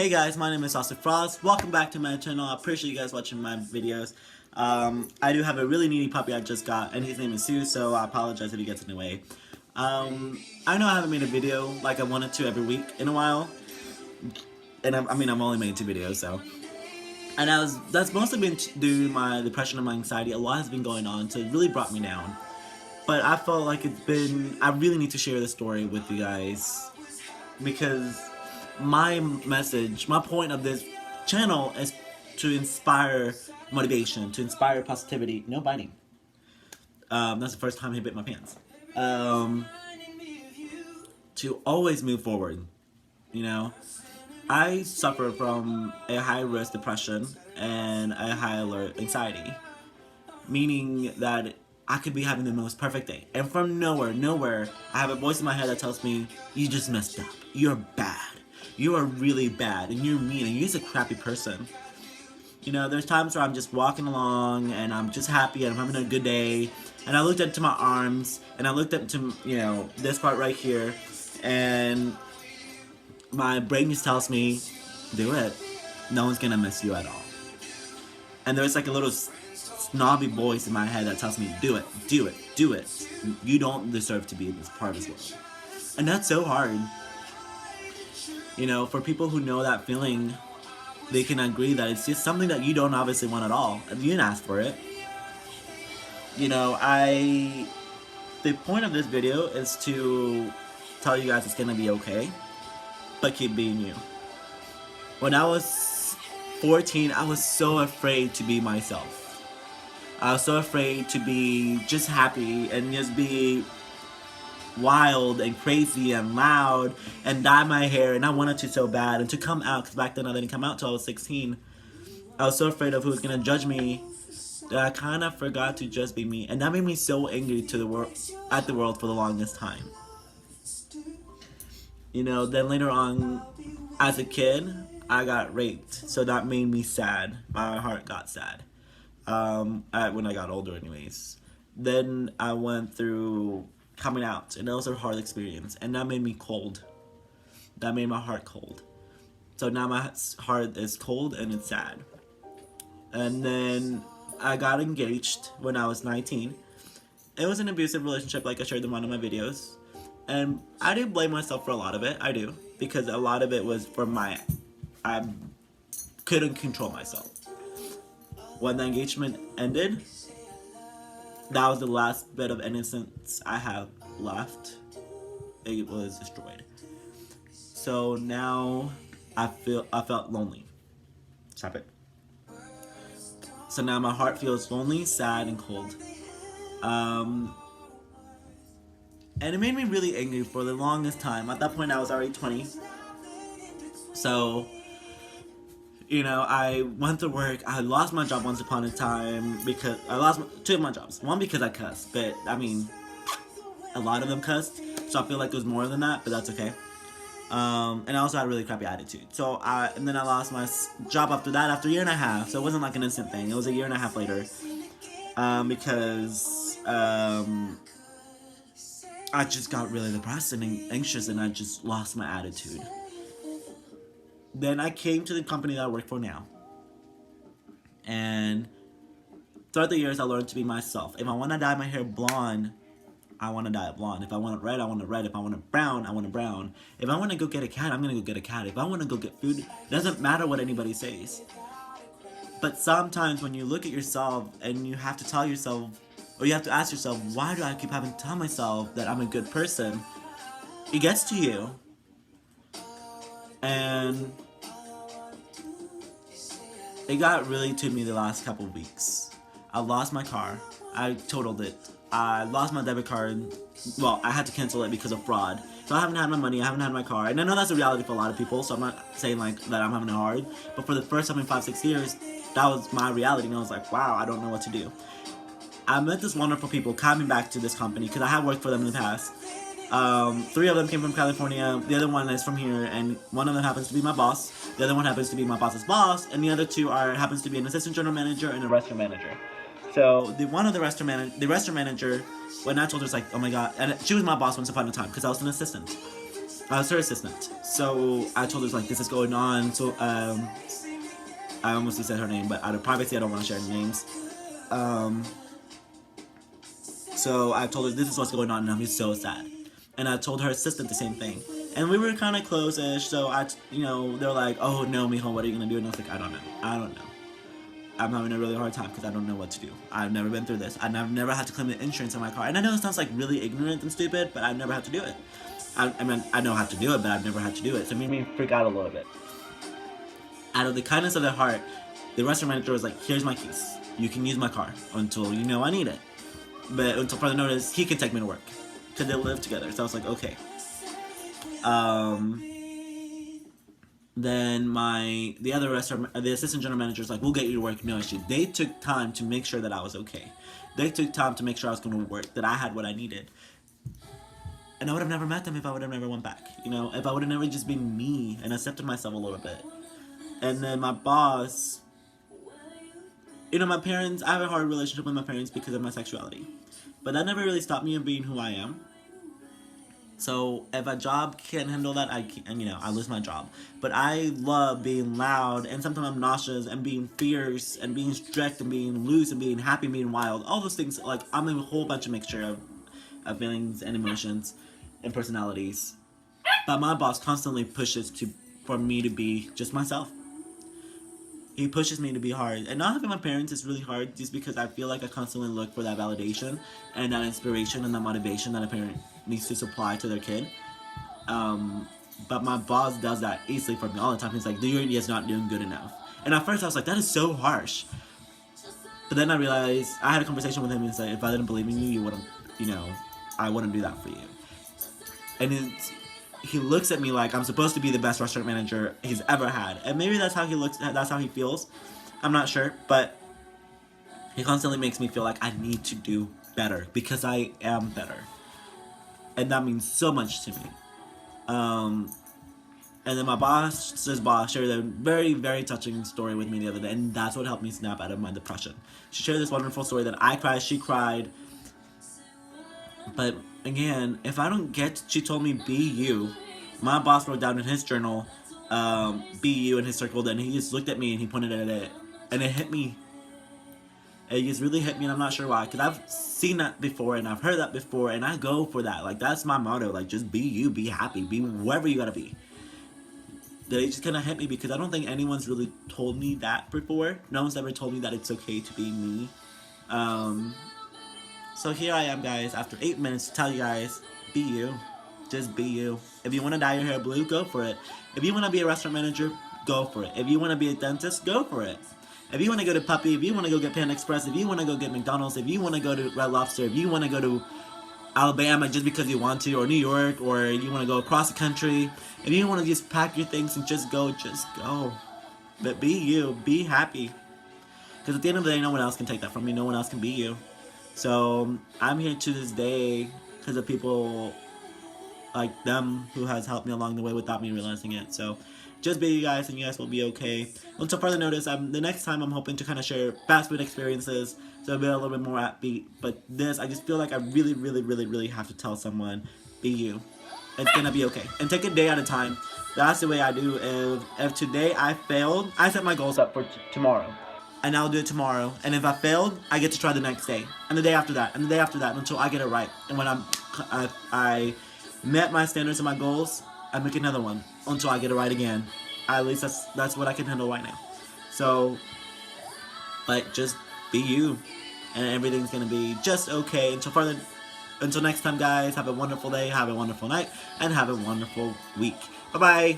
Hey guys, my name is Austin Frost. Welcome back to my channel. I appreciate you guys watching my videos. I do have a really needy puppy I just got, and his name is Sue, so I apologize if he gets in the way. I know I haven't made a video like I wanted to every week in a while, and I've only made 2 videos, so. And that's mostly been due to my depression and my anxiety. A lot has been going on, so it really brought me down. But I felt like I really need to share this story with you guys, because my message, my point of this channel is to inspire motivation, to inspire positivity. No biting. That's the first time he bit my pants. To always move forward. You know, I suffer from a high-risk depression and a high-alert anxiety, meaning that I could be having the most perfect day, and from nowhere, I have a voice in my head that tells me, you just messed up, you're bad. You are really bad, and you're mean, and you're just a crappy person. You know, there's times where I'm just walking along, and I'm just happy, and I'm having a good day, and I looked up to my arms, and I looked up to, you know, this part right here, and my brain just tells me, do it. No one's gonna miss you at all. And there's like a little snobby voice in my head that tells me, do it, do it, do it. You don't deserve to be this part of this world. And that's so hard. You know, for people who know that feeling, they can agree that it's just something that you don't obviously want at all. You didn't ask for it. You know, the point of this video is to tell you guys it's gonna be okay, but keep being you. When I was 14, I was so afraid to be myself. I was so afraid to be just happy and just be wild and crazy and loud and dye my hair, and I wanted to so bad, and to come out, because back then I didn't come out till I was 16. I was so afraid of who was going to judge me that I kind of forgot to just be me, and that made me so angry to the world, at the world, for the longest time. You know, then later on, as a kid, I got raped, so that made me sad. My heart got sad. When I got older anyways. Then I went through coming out, and that was a hard experience, and that made me cold. That made my heart cold. So now my heart is cold and it's sad. And then I got engaged when I was 19. It was an abusive relationship, like I shared in one of my videos, and I do blame myself for a lot of it. I do, because a lot of it was from I couldn't control myself. When the engagement ended, that was the last bit of innocence I have left. It was destroyed. So now I felt lonely. Stop it. So now my heart feels lonely, sad, and cold. And it made me really angry for the longest time. At that point I was already 20. So, you know, I went to work. I lost my job once upon a time because I lost 2 of my jobs. One because I cussed, but I mean, a lot of them cussed, so I feel like it was more than that, but that's okay. And I also had a really crappy attitude. So and then I lost my job after that, after 1.5 years. So it wasn't like an instant thing. It was 1.5 years later, because I just got really depressed and anxious, and I just lost my attitude. Then I came to the company that I work for now. And throughout the years, I learned to be myself. If I want to dye my hair blonde, I want to dye it blonde. If I want it red, I want it red. If I want it brown, I want it brown. If I want to go get a cat, I'm going to go get a cat. If I want to go get food, it doesn't matter what anybody says. But sometimes when you look at yourself and you have to tell yourself, or you have to ask yourself, why do I keep having to tell myself that I'm a good person? It gets to you. And it got really to me the last couple of weeks. I lost my car. I totaled it. I lost my debit card. Well, I had to cancel it because of fraud. So I haven't had my money, I haven't had my car. And I know that's a reality for a lot of people, so I'm not saying like that I'm having it hard. But for the first time in 5-6 years, that was my reality, and I was like, wow, I don't know what to do. I met this wonderful people coming back to this company, because I have worked for them in the past. 3 of them came from California, the other one is from here, and one of them happens to be my boss, the other one happens to be my boss's boss, and the other 2 happens to be an assistant general manager and a restaurant manager. So the restaurant manager, when I told her, it's like, oh my god, and she was my boss once upon a time, because I was an assistant. I was her assistant. So I told her like this is going on. So I almost said her name, but out of privacy, I don't want to share names. So I told her this is what's going on, and I'm so sad. And I told her assistant the same thing. And we were kind of close-ish, so they're like, oh no, Mijo, what are you gonna do? And I was like, I don't know. I'm having a really hard time because I don't know what to do. I've never been through this. I've never had to claim the insurance on my car. And I know it sounds like really ignorant and stupid, but I've never had to do it. I mean, I know how to do it, but I've never had to do it. So it made me freak out a little bit. Out of the kindness of their heart, the restaurant manager was like, here's my keys. You can use my car until you know I need it. But until further notice, he can take me to work. Because they live together. So I was like, okay. Then the assistant general manager was like, we'll get you to work, no issue. They took time to make sure that I was okay. They took time to make sure I was going to work, that I had what I needed. And I would have never met them if I would have never went back. If I would have never just been me and accepted myself a little bit. And then my boss, my parents, I have a hard relationship with my parents because of my sexuality. But that never really stopped me in being who I am. So if a job can't handle that, I lose my job. But I love being loud, and sometimes I'm nauseous, and being fierce, and being strict, and being loose, and being happy, and being wild. All those things, like, I'm a whole bunch of mixture of feelings and emotions and personalities. But my boss constantly pushes for me to be just myself. He pushes me to be hard. And not having my parents is really hard just because I feel like I constantly look for that validation and that inspiration and that motivation that a parent needs to supply to their kid. But my boss does that easily for me all the time. He's like, you're just not doing good enough. And at first I was like, that is so harsh. But then I realized, I had a conversation with him and said, if I didn't believe in you wouldn't, I wouldn't do that for you. And he looks at me like I'm supposed to be the best restaurant manager he's ever had. And maybe that's how he feels. I'm not sure. But he constantly makes me feel like I need to do better because I am better. And that means so much to me. And then my boss's boss shared a very, very touching story with me the other day. And that's what helped me snap out of my depression. She shared this wonderful story that I cried, she cried. But again, if I don't she told me, be you. My boss wrote down in his journal, be you, and he circled it, and he just looked at me and he pointed at it, and it hit me. It just really hit me, and I'm not sure why, because I've seen that before, and I've heard that before, and I go for that. Like, that's my motto. Like, just be you, be happy, be whoever you gotta be. That it just kind of hit me because I don't think anyone's really told me that before. No one's ever told me that it's okay to be me. So here I am, guys, after 8 minutes to tell you guys, be you. Just be you. If you want to dye your hair blue, go for it. If you want to be a restaurant manager, go for it. If you want to be a dentist, go for it. If you want to go to Puppy, if you want to go get Panda Express, if you want to go get McDonald's, if you want to go to Red Lobster, if you want to go to Alabama just because you want to, or New York, or you want to go across the country, if you want to just pack your things and just go. But be you. Be happy. Because at the end of the day, no one else can take that from you. No one else can be you. So I'm here to this day because of people like them who has helped me along the way without me realizing it. So just be you guys, and you guys will be okay. Until further notice, the next time I'm hoping to kind of share fast food experiences, so be a little bit more upbeat. But this, I just feel like I really, really, really, really have to tell someone, be you. It's gonna be okay. And take a day at a time. That's the way I do. If today I failed, I set my goals up for tomorrow. And I'll do it tomorrow. And if I failed, I get to try the next day. And the day after that. And the day after that until I get it right. And when I met my standards and my goals, I make another one until I get it right again. At least that's what I can handle right now. So, like, just be you. And everything's going to be just okay. Until next time, guys, have a wonderful day, have a wonderful night, and have a wonderful week. Bye-bye.